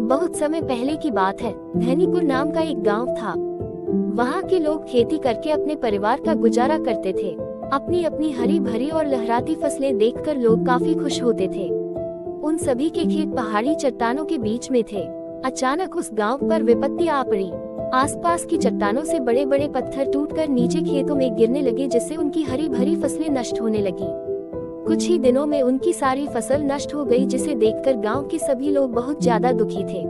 बहुत समय पहले की बात है। धनीपुर नाम का एक गांव था। वहां के लोग खेती करके अपने परिवार का गुजारा करते थे। अपनी अपनी हरी भरी और लहराती फसलें देखकर लोग काफी खुश होते थे। उन सभी के खेत पहाड़ी चट्टानों के बीच में थे। अचानक उस गांव पर विपत्ति आ पड़ी। आसपास की चट्टानों से बड़े बड़े पत्थर टूटकर नीचे खेतों में गिरने लगे, जिससे उनकी हरी भरी फसलें नष्ट होने लगी। कुछ ही दिनों में उनकी सारी फसल नष्ट हो गई, जिसे देखकर गांव के सभी लोग बहुत ज्यादा दुखी थे।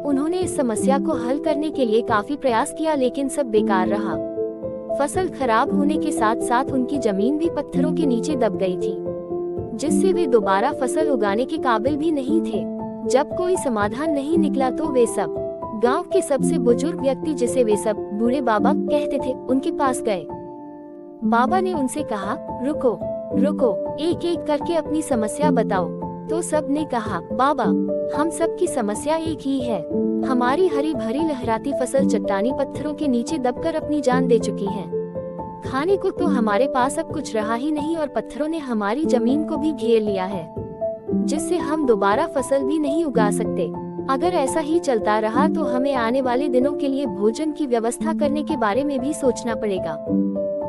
उन्होंने इस समस्या को हल करने के लिए काफी प्रयास किया, लेकिन सब बेकार रहा। फसल खराब होने के साथ साथ उनकी जमीन भी पत्थरों के नीचे दब गई थी, जिससे वे दोबारा फसल उगाने के काबिल भी नहीं थे। जब कोई समाधान नहीं निकला तो वे सब गांव के सबसे बुजुर्ग व्यक्ति, जिसे वे सब बूढ़े बाबा कहते थे, उनके पास गए। बाबा ने उनसे कहा, रुको रुको, एक एक करके अपनी समस्या बताओ। तो सब ने कहा, बाबा, हम सब की समस्या एक ही है। हमारी हरी भरी लहराती फसल चट्टानी पत्थरों के नीचे दबकर अपनी जान दे चुकी है। खाने को तो हमारे पास अब कुछ रहा ही नहीं, और पत्थरों ने हमारी जमीन को भी घेर लिया है, जिससे हम दोबारा फसल भी नहीं उगा सकते। अगर ऐसा ही चलता रहा तो हमें आने वाले दिनों के लिए भोजन की व्यवस्था करने के बारे में भी सोचना पड़ेगा।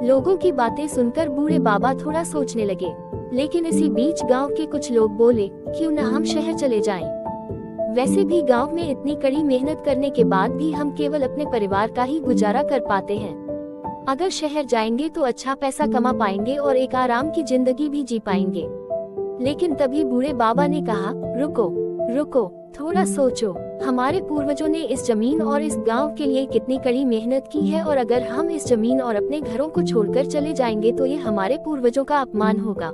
लोगों की बातें सुनकर बूढ़े बाबा थोड़ा सोचने लगे, लेकिन इसी बीच गांव के कुछ लोग बोले, क्यों न हम शहर चले जाएं? वैसे भी गांव में इतनी कड़ी मेहनत करने के बाद भी हम केवल अपने परिवार का ही गुजारा कर पाते हैं। अगर शहर जाएंगे तो अच्छा पैसा कमा पाएंगे और एक आराम की जिंदगी भी जी पाएंगे। लेकिन तभी बूढ़े बाबा ने कहा, रुको रुको, थोड़ा सोचो। हमारे पूर्वजों ने इस जमीन और इस गांव के लिए कितनी कड़ी मेहनत की है, और अगर हम इस जमीन और अपने घरों को छोड़कर चले जाएंगे तो ये हमारे पूर्वजों का अपमान होगा,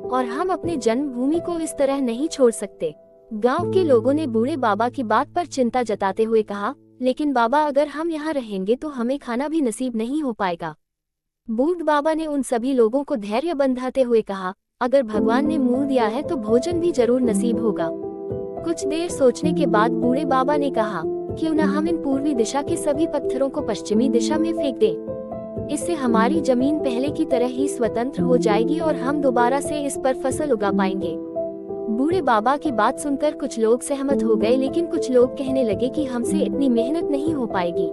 और हम अपने जन्मभूमि को इस तरह नहीं छोड़ सकते। गांव के लोगों ने बूढ़े बाबा की बात पर चिंता जताते हुए कहा, लेकिन बाबा, अगर हम यहाँ रहेंगे तो हमें खाना भी नसीब नहीं हो पाएगा। बूढ़ बाबा ने उन सभी लोगों को धैर्य बंधाते हुए कहा, अगर भगवान ने मुंह दिया है तो भोजन भी जरूर नसीब होगा। कुछ देर सोचने के बाद बूढ़े बाबा ने कहा, क्यों न हम इन पूर्वी दिशा के सभी पत्थरों को पश्चिमी दिशा में फेंक दें। इससे हमारी जमीन पहले की तरह ही स्वतंत्र हो जाएगी और हम दोबारा से इस पर फसल उगा पाएंगे। बूढ़े बाबा की बात सुनकर कुछ लोग सहमत हो गए, लेकिन कुछ लोग कहने लगे कि हमसे इतनी मेहनत नहीं हो पाएगी।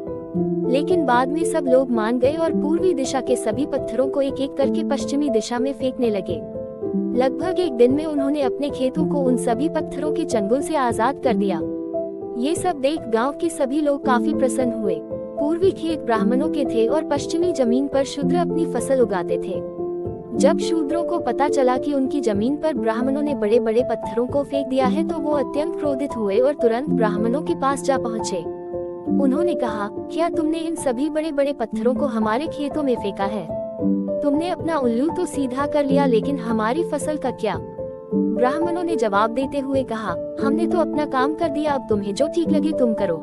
लेकिन बाद में सब लोग मान गए और पूर्वी दिशा के सभी पत्थरों को एक एक करके पश्चिमी दिशा में फेंकने लगे। लगभग एक दिन में उन्होंने अपने खेतों को उन सभी पत्थरों के चंगुल से आजाद कर दिया। ये सब देख गांव के सभी लोग काफी प्रसन्न हुए। पूर्वी खेत ब्राह्मणों के थे और पश्चिमी जमीन पर शूद्र अपनी फसल उगाते थे। जब शूद्रों को पता चला कि उनकी जमीन पर ब्राह्मणों ने बड़े बड़े पत्थरों को फेंक दिया है तो वो अत्यंत क्रोधित हुए और तुरंत ब्राह्मणों के पास जा पहुँचे। उन्होंने कहा, क्या तुमने इन सभी बड़े बड़े पत्थरों को हमारे खेतों में फेंका है? तुमने अपना उल्लू तो सीधा कर लिया, लेकिन हमारी फसल का क्या? ब्राह्मणों ने जवाब देते हुए कहा, हमने तो अपना काम कर दिया, अब तुम्हें जो ठीक लगे तुम करो।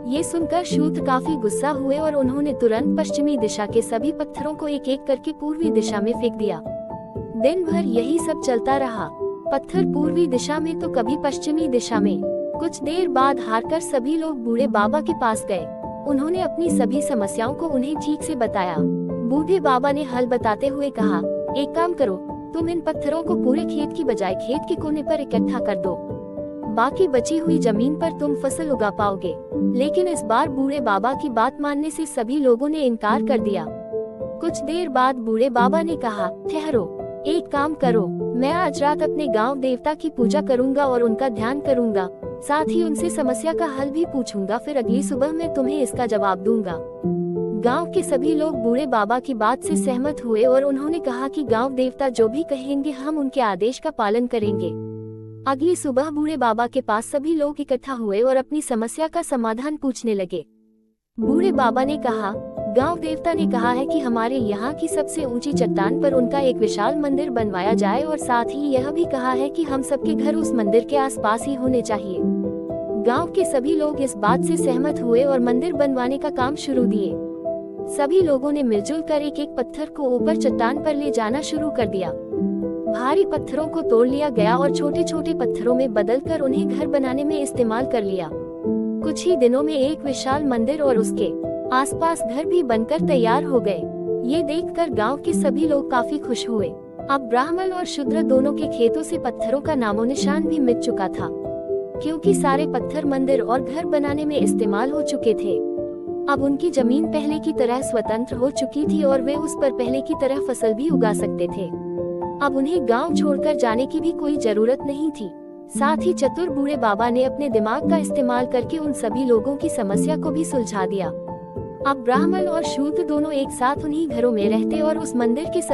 ये सुनकर शूद्र काफी गुस्सा हुए और उन्होंने तुरंत पश्चिमी दिशा के सभी पत्थरों को एक एक करके पूर्वी दिशा में फेंक दिया। दिन भर यही सब चलता रहा। पत्थर पूर्वी दिशा में तो कभी पश्चिमी दिशा में। कुछ देर बाद हारकर सभी लोग बूढ़े बाबा के पास गए। उन्होंने अपनी सभी समस्याओं को उन्हें ठीक से बताया। बूढ़े बाबा ने हल बताते हुए कहा, एक काम करो, तुम इन पत्थरों को पूरे खेत की बजाय खेत के कोने पर इकट्ठा कर दो। बाकी बची हुई जमीन पर तुम फसल उगा पाओगे। लेकिन इस बार बूढ़े बाबा की बात मानने से सभी लोगों ने इनकार कर दिया। कुछ देर बाद बूढ़े बाबा ने कहा, ठहरो, एक काम करो, मैं आज रात अपने गांव देवता की पूजा करूंगा और उनका ध्यान करूंगा, साथ ही उनसे समस्या का हल भी पूछूंगा, फिर अगली सुबह मैं तुम्हें इसका जवाब दूंगा। गांव के सभी लोग बूढ़े बाबा की बात से सहमत हुए और उन्होंने कहा कि गांव देवता जो भी कहेंगे हम उनके आदेश का पालन करेंगे। अगली सुबह बूढ़े बाबा के पास सभी लोग इकट्ठा हुए और अपनी समस्या का समाधान पूछने लगे। बूढ़े बाबा ने कहा, गांव देवता ने कहा है कि हमारे यहाँ की सबसे ऊंची चट्टान पर उनका एक विशाल मंदिर बनवाया जाए, और साथ ही यह भी कहा है कि हम सबके घर उस मंदिर के आसपास ही होने चाहिए। गांव के सभी लोग इस बात से सहमत हुए और मंदिर बनवाने का काम शुरू दिए। सभी लोगों ने मिलजुल कर एक एक पत्थर को ऊपर चट्टान पर ले जाना शुरू कर दिया। भारी पत्थरों को तोड़ लिया गया और छोटे छोटे पत्थरों में बदलकर उन्हें घर बनाने में इस्तेमाल कर लिया। कुछ ही दिनों में एक विशाल मंदिर और उसके आसपास घर भी बनकर तैयार हो गए। ये देखकर गांव के सभी लोग काफी खुश हुए। अब ब्राह्मण और शूद्र दोनों के खेतों से पत्थरों का नामो निशान भी मिट चुका था। क्योंकि सारे पत्थर मंदिर और घर बनाने में इस्तेमाल हो चुके थे। अब उनकी जमीन पहले की तरह स्वतंत्र हो चुकी थी और वे उस पर पहले की तरह फसल भी उगा सकते थे। अब उन्हें गांव छोड़कर जाने की भी कोई जरूरत नहीं थी। साथ ही चतुर बूढ़े बाबा ने अपने दिमाग का इस्तेमाल करके उन सभी लोगों की समस्या को भी सुलझा दिया। अब ब्राह्मण और शूद्र दोनों एक साथ उन्हीं घरों में रहते और उस मंदिर के सभी